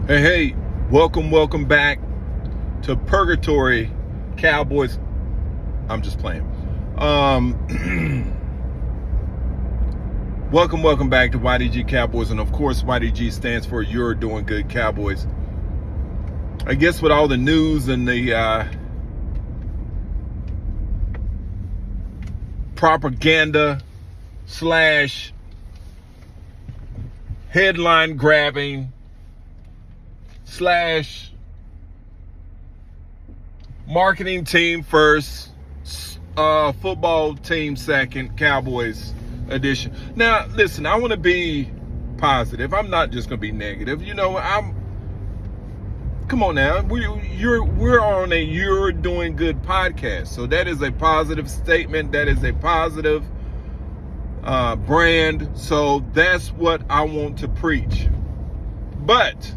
Hey, welcome back to Purgatory Cowboys. I'm just playing. Welcome back to YDG Cowboys, and of course YDG stands for You're Doing Good Cowboys. I guess with all the news and the propaganda slash headline grabbing slash marketing team first, football team second, Cowboys edition. Now, listen, I want to be positive. I'm not just going to be negative. Come on now. We're on a You're Doing Good podcast. So that is a positive statement. That is a positive brand. So that's what I want to preach. But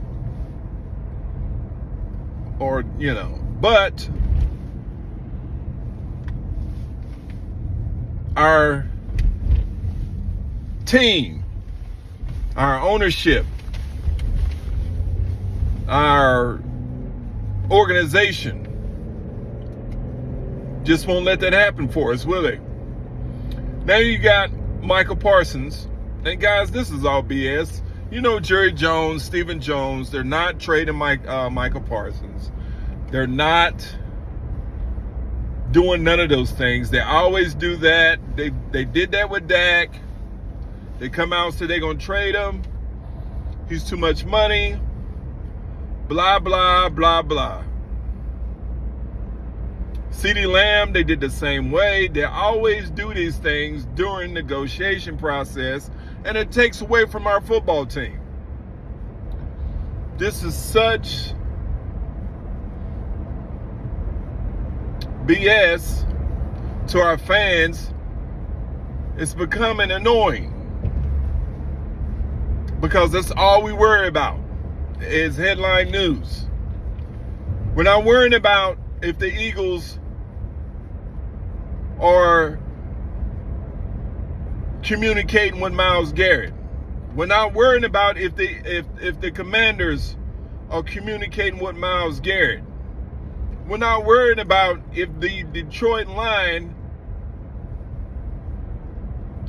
our team, our ownership, our organization just won't let that happen for us, will they? Now you got Michael Parsons, and guys, this is all BS. Jerry Jones, Stephen Jones, they're not trading Michael Parsons. They're not doing none of those things. They always do that. They did that with Dak. They come out and say they're going to trade him. He's too much money. Blah, blah, blah, blah. CeeDee Lamb, they did the same way. They always do these things during negotiation process, and it takes away from our football team. This is such BS to our fans. It's becoming annoying because that's all we worry about is headline news. We're not worrying about if the Eagles are communicating with Myles Garrett. We're not worrying about if the Commanders are communicating with Myles Garrett. We're not worried about if the Detroit Lion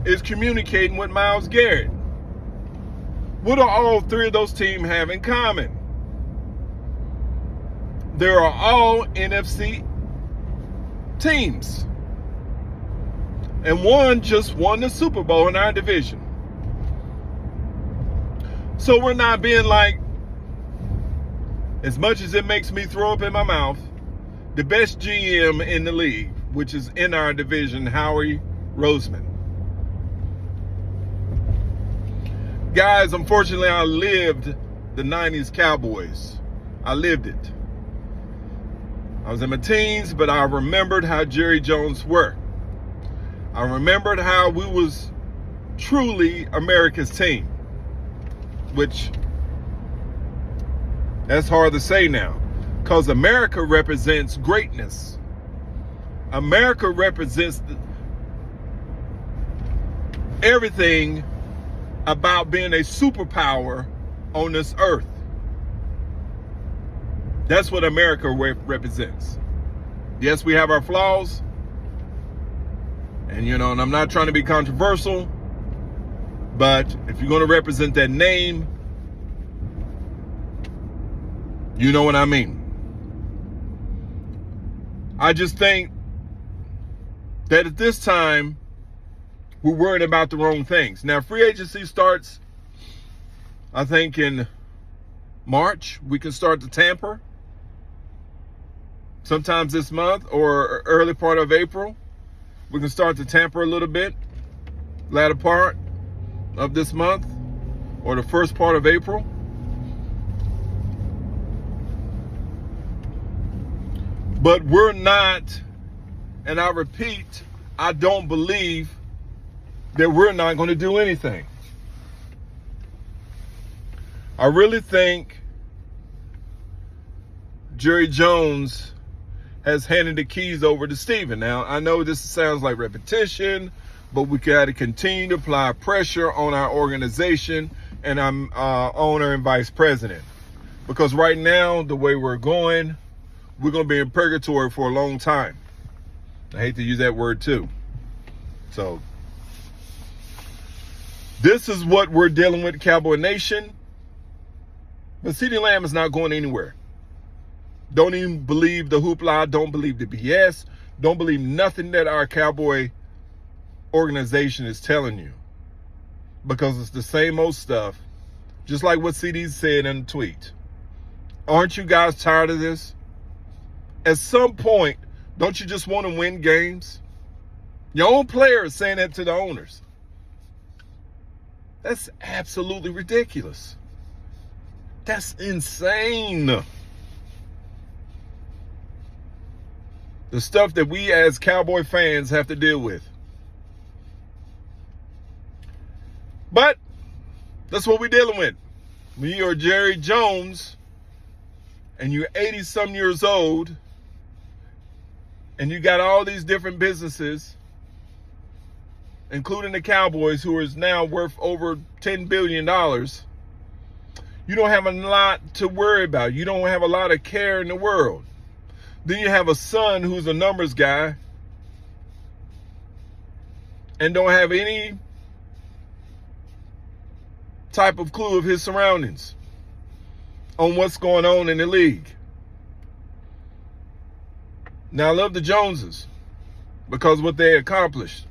is communicating with Myles Garrett. What do all three of those teams have in common? They are all NFC teams. And one just won the Super Bowl in our division. So we're not being like, as much as it makes me throw up in my mouth, the best GM in the league, which is in our division, Howie Roseman. Guys, unfortunately, I lived the 90s Cowboys. I lived it. I was in my teens, but I remembered how Jerry Jones worked. I remembered how we was truly America's team, which that's hard to say now because America represents greatness. America represents everything about being a superpower on this earth. That's what America represents. Yes, we have our flaws. And and I'm not trying to be controversial, but if you're going to represent that name, you know what I mean. I just think that at this time, we're worried about the wrong things. Now, free agency starts, I think, in March. We can start to tamper sometimes this month or early part of April. We can start to tamper a little bit latter part of this month or the first part of April. But we're not, and I repeat, I don't believe that we're not going to do anything. I really think Jerry Jones has handed the keys over to Stephen. Now, I know this sounds like repetition, but we got to continue to apply pressure on our organization and I'm owner and vice president. Because right now, the way we're going, we're going to be in purgatory for a long time. I hate to use that word too. So, this is what we're dealing with, Cowboy Nation. But CeeDee Lamb is not going anywhere. Don't even believe the hoopla. Don't believe the BS. Don't believe nothing that our Cowboy organization is telling you. Because it's the same old stuff. Just like what CD said in the tweet. Aren't you guys tired of this? At some point, don't you just want to win games? Your own players saying that to the owners. That's absolutely ridiculous. That's insane. The stuff that we as Cowboy fans have to deal with. But that's what we're dealing with. When you're Jerry Jones and you're 80-some years old and you got all these different businesses, including the Cowboys, who is now worth over $10 billion, you don't have a lot to worry about. You don't have a lot of care in the world. Then you have a son who's a numbers guy and don't have any type of clue of his surroundings on what's going on in the league. Now, I love the Joneses because what they accomplished.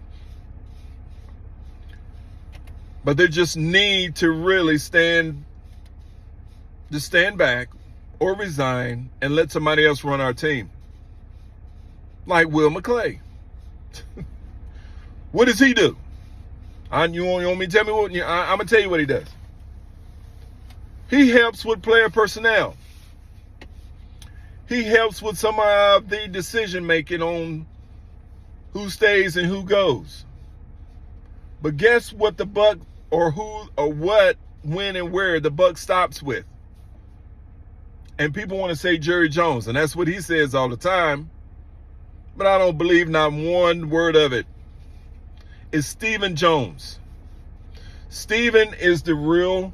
But they just need to really stand back or resign and let somebody else run our team. Like Will McClay. What does he do? You want me to tell me what? I'm going to tell you what he does. He helps with player personnel. He helps with some of the decision making on who stays and who goes. But guess what the buck or who or what, when and where the buck stops with? And people want to say Jerry Jones, and that's what he says all the time. But I don't believe not one word of it. It's Stephen Jones. Stephen is the real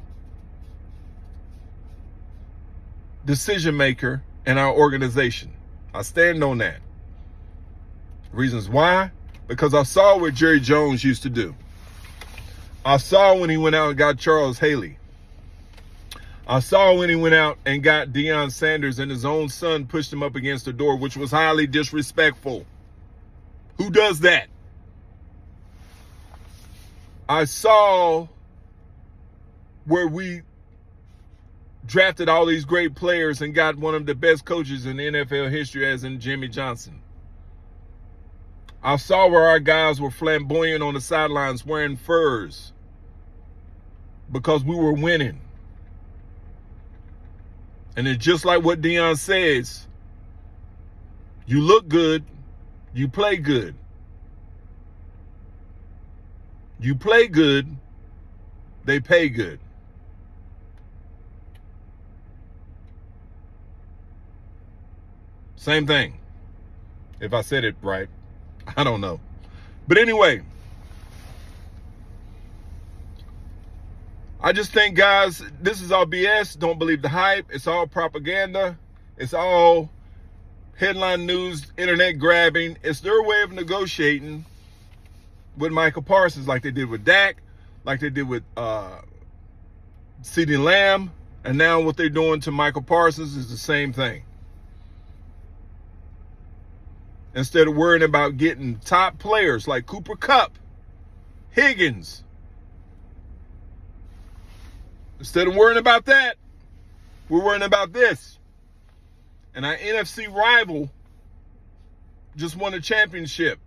decision maker in our organization. I stand on that. Reasons why? Because I saw what Jerry Jones used to do. I saw when he went out and got Charles Haley. I saw when he went out and got Deion Sanders and his own son pushed him up against the door, which was highly disrespectful. Who does that? I saw where we drafted all these great players and got one of the best coaches in NFL history, as in Jimmy Johnson. I saw where our guys were flamboyant on the sidelines wearing furs because we were winning. And it's just like what Deion says. You look good, you play good. You play good, they pay good. Same thing. If I said it right, I don't know. But anyway, I just think, guys, this is all BS. Don't believe the hype. It's all propaganda. It's all headline news, internet grabbing. It's their way of negotiating with Michael Parsons, like they did with Dak, like they did with CeeDee Lamb, and now what they're doing to Michael Parsons is the same thing. Instead of worrying about getting top players like Cooper Kupp, Higgins, instead of worrying about that, we're worrying about this. And our NFC rival just won a championship.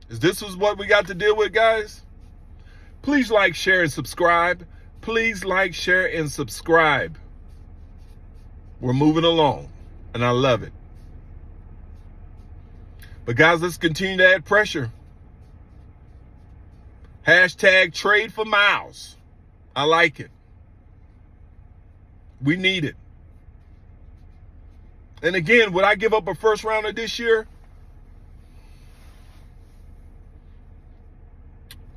Is this what we got to deal with, guys? Please like, share, and subscribe. Please like, share, and subscribe. We're moving along, and I love it. But guys, let's continue to add pressure. Hashtag trade for Miles. I like it. We need it. And again, would I give up a first rounder this year?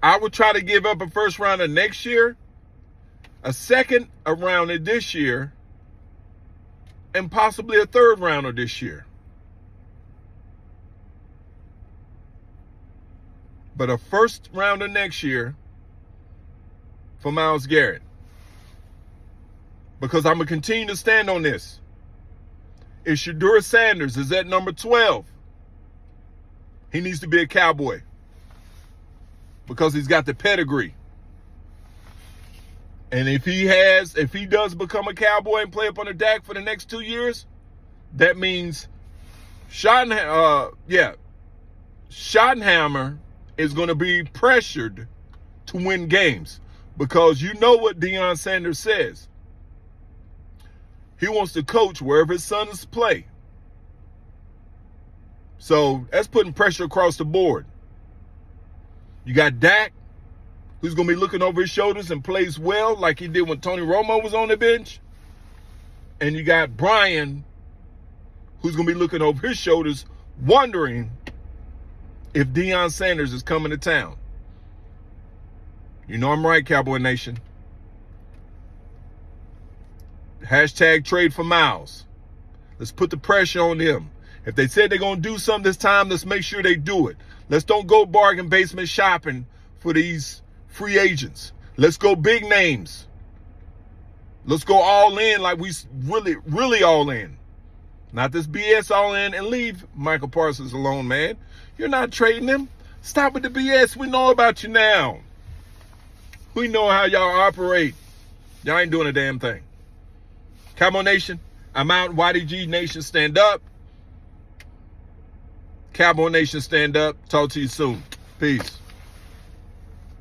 I would try to give up a first rounder next year. a second rounder this year, and possibly a third rounder this year. But a first rounder next year for Myles Garrett. Because I'm going to continue to stand on this. If Shedeur Sanders is at number 12, he needs to be a Cowboy. Because he's got the pedigree. And if he does become a Cowboy and play up under Dak for the next 2 years, that means Schottenheimer is going to be pressured to win games, because you know what Deion Sanders says. He wants to coach wherever his sons play. So that's putting pressure across the board. You got Dak, who's going to be looking over his shoulders and plays well like he did when Tony Romo was on the bench. And you got Brian, who's going to be looking over his shoulders, wondering if Deion Sanders is coming to town. You know I'm right, Cowboy Nation. Hashtag trade for Myles. Let's put the pressure on them. If they said they're going to do something this time, let's make sure they do it. Let's don't go bargain basement shopping for these free agents. Let's go big names. Let's go all in like we really all in. Not this BS all in, and leave Michael Parsons alone, man. You're not trading him. Stop with the BS. We know about you now. We know how y'all operate. Y'all ain't doing a damn thing. Cowboy Nation, I'm out. YDG Nation, stand up. Cowboy Nation, stand up. Talk to you soon. Peace.